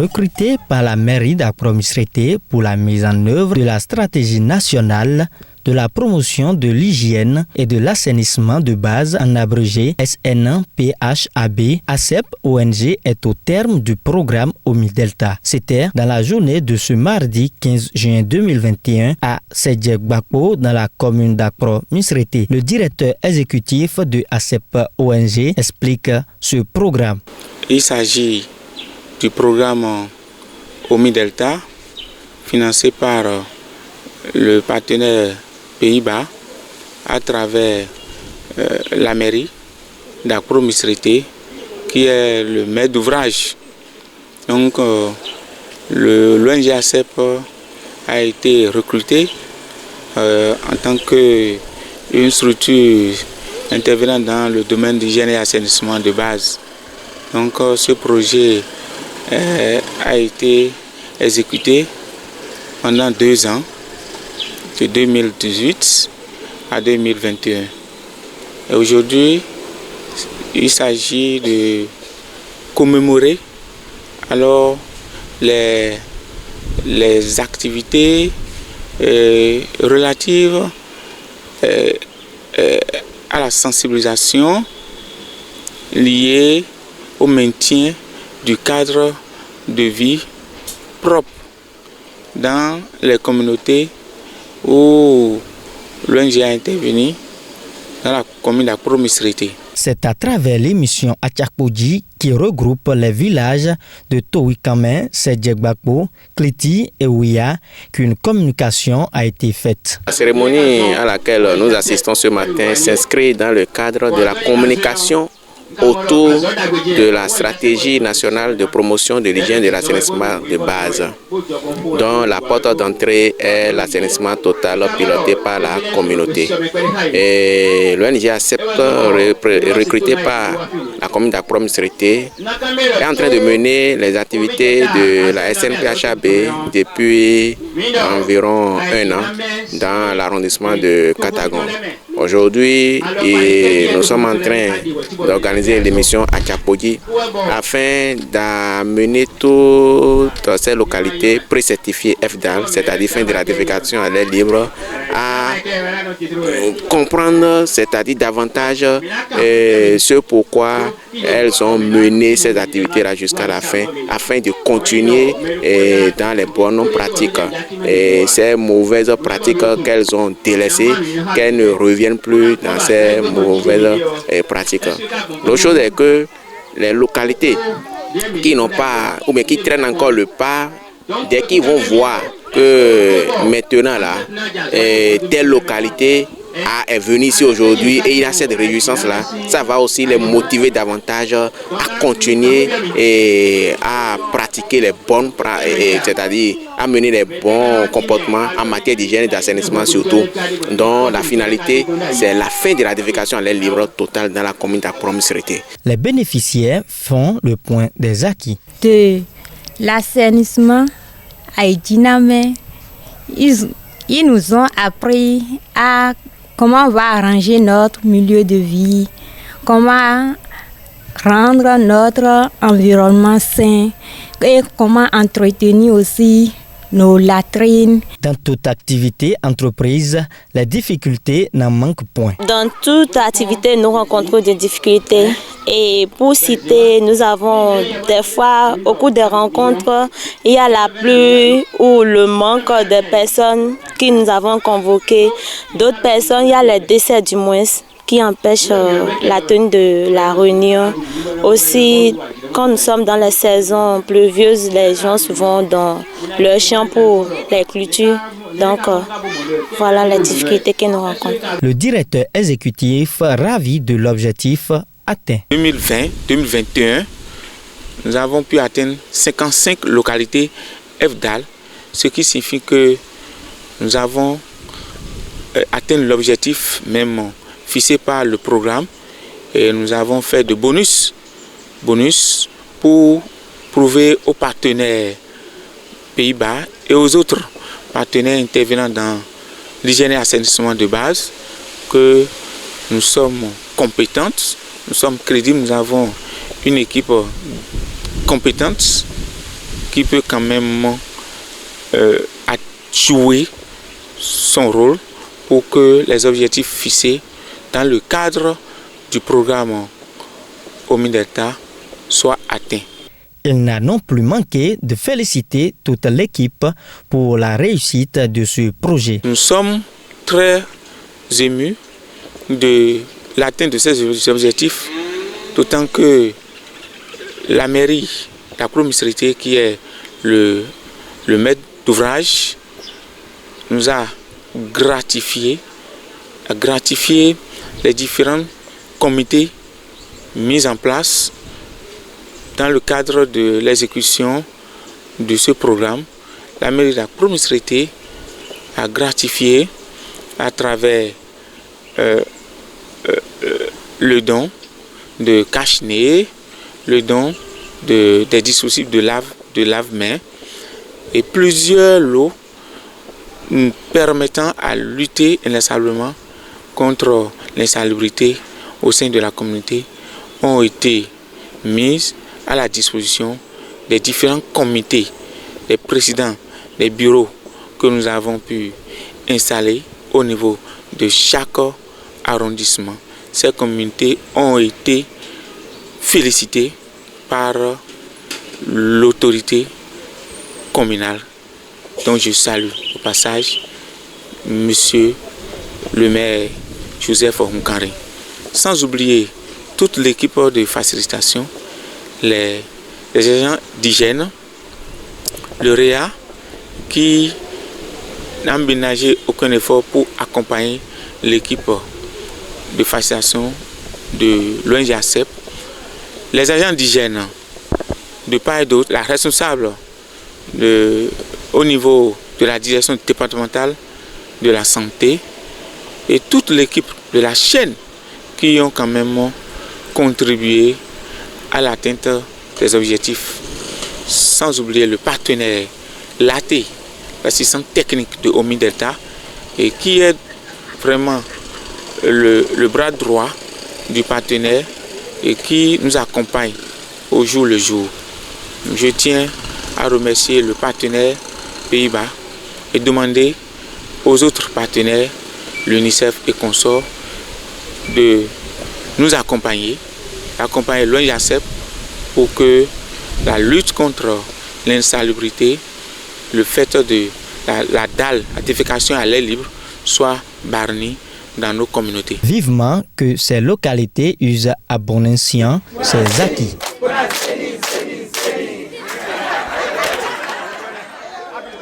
recruté par la mairie d'Accra-Misrété pour la mise en œuvre de la stratégie nationale de la promotion de l'hygiène et de l'assainissement de base en abrégé SNPHAB, ACEP ONG est au terme du programme Omi-Delta. C'était dans la journée de ce mardi 15 juin 2021 à Sedjek-Bakpo dans la commune d'Accra-Misrété. Le directeur exécutif de ACEP ONG explique ce programme. Il s'agit du programme Omi-Delta financé par le partenaire Pays-Bas à travers la mairie d'Accra-Misrété qui est le maître d'ouvrage. Donc l'ONG ACEP a été recruté en tant qu'une structure intervenant dans le domaine d'hygiène et assainissement de base. Donc ce projet a été exécuté pendant 2 ans, de 2018 à 2021. Et aujourd'hui, il s'agit de commémorer alors les activités relatives à la sensibilisation liée au maintien du cadre de vie propre dans les communautés où l'ONG a intervenu dans la commune d'Accra-Misrété. C'est à travers l'émission Atchakpoji qui regroupe les villages de Towikame, Sedjek-Bakpo, Kliti et Ouya qu'une communication a été faite. La cérémonie à laquelle nous assistons ce matin s'inscrit dans le cadre de la communication autour de la stratégie nationale de promotion de l'hygiène et de l'assainissement de base, dont la porte d'entrée est l'assainissement total piloté par la communauté. Et l'ONG ACEP, recruté par la commune d'Accra-Misrété, est en train de mener les activités de la SNPHAB depuis environ 1 an dans l'arrondissement de Katagon. Aujourd'hui, nous sommes en train d'organiser l'émission Atchakpoji afin d'amener toutes ces localités pré-certifiées FDAL, c'est-à-dire fin de ratification à l'air libre, à comprendre, c'est-à-dire davantage ce pourquoi elles ont mené ces activités-là jusqu'à la fin, afin de continuer dans les bonnes pratiques. Et ces mauvaises pratiques qu'elles ont délaissées, qu'elles ne reviennent plus dans ces mauvaises pratiques. L'autre chose est que les localités qui n'ont pas, ou bien qui traînent encore le pas, dès qu'ils vont voir que maintenant là, telle localité est venue ici aujourd'hui et il y a cette réjouissance-là, ça va aussi les motiver davantage à continuer et à pratiquer les bonnes, c'est-à-dire à mener les bons comportements en matière d'hygiène et d'assainissement surtout, dont la finalité, c'est la fin de la défécation à l'air libre totale dans la commune d'Accra-Misrété. Les bénéficiaires font le point des acquis. De l'assainissement à Idiname, ils nous ont appris à comment on va arranger notre milieu de vie, comment rendre notre environnement sain et comment entretenir aussi nos latrines. Dans toute activité entreprise, les difficultés n'en manquent point. Dans toute activité, nous rencontrons des difficultés. Et pour citer, nous avons des fois, au cours des rencontres, il y a la pluie ou le manque de personnes qui nous avons convoquées. D'autres personnes, il y a les décès du moins qui empêchent la tenue de la réunion. Aussi, quand nous sommes dans les saisons pluvieuses, les gens vont dans le champ pour les cultures. Donc, voilà les difficultés que nous rencontrons. Le directeur exécutif ravi de l'objectif atteint. 2020-2021, nous avons pu atteindre 55 localités FDAL, ce qui signifie que nous avons atteint l'objectif même fixé par le programme et nous avons fait de bonus pour prouver aux partenaires Pays-Bas et aux autres partenaires intervenant dans l'hygiène et l'assainissement de base que nous sommes compétentes, nous sommes crédibles, nous avons une équipe compétente qui peut quand même jouer son rôle pour que les objectifs fixés dans le cadre du programme Omi-Delta soient atteints. Il n'a non plus manqué de féliciter toute l'équipe pour la réussite de ce projet. Nous sommes très émus de l'atteinte de ces objectifs, d'autant que la mairie d'Accro-Missirité, qui est le maître d'ouvrage, nous a gratifié les différents comités mis en place dans le cadre de l'exécution de ce programme. La mairie d'Accro-Missirité a gratifié à travers le don de cache-nez, le don des dispositifs de lave-mains et plusieurs lots permettant à lutter inlassablement contre l'insalubrité au sein de la communauté ont été mises à la disposition des différents comités, des présidents des bureaux que nous avons pu installer au niveau de chaque arrondissement. Ces communautés ont été félicitées par l'autorité communale, dont je salue au passage Monsieur le maire Joseph Oumkare. Sans oublier toute l'équipe de facilitation, les agents d'hygiène, le REA, qui n'a ménagé aucun effort pour accompagner l'équipe de facilitation de l'ONG-ACEP, les agents d'hygiène, de part et d'autre, la responsable au niveau de la direction départementale de la santé et toute l'équipe de la chaîne qui ont quand même contribué à l'atteinte des objectifs. Sans oublier le partenaire LAT, l'assistant technique de Omi-Delta, et qui est vraiment le bras droit du partenaire et qui nous accompagne au jour le jour. Je tiens à remercier le partenaire Pays-Bas et demander aux autres partenaires, l'UNICEF et consorts, de nous accompagner l'ONG-ACEP pour que la lutte contre l'insalubrité, le fait de la dalle, la défécation à l'air libre, soit barnie dans nos communautés. Vivement que ces localités usent à bon escient ces acquis.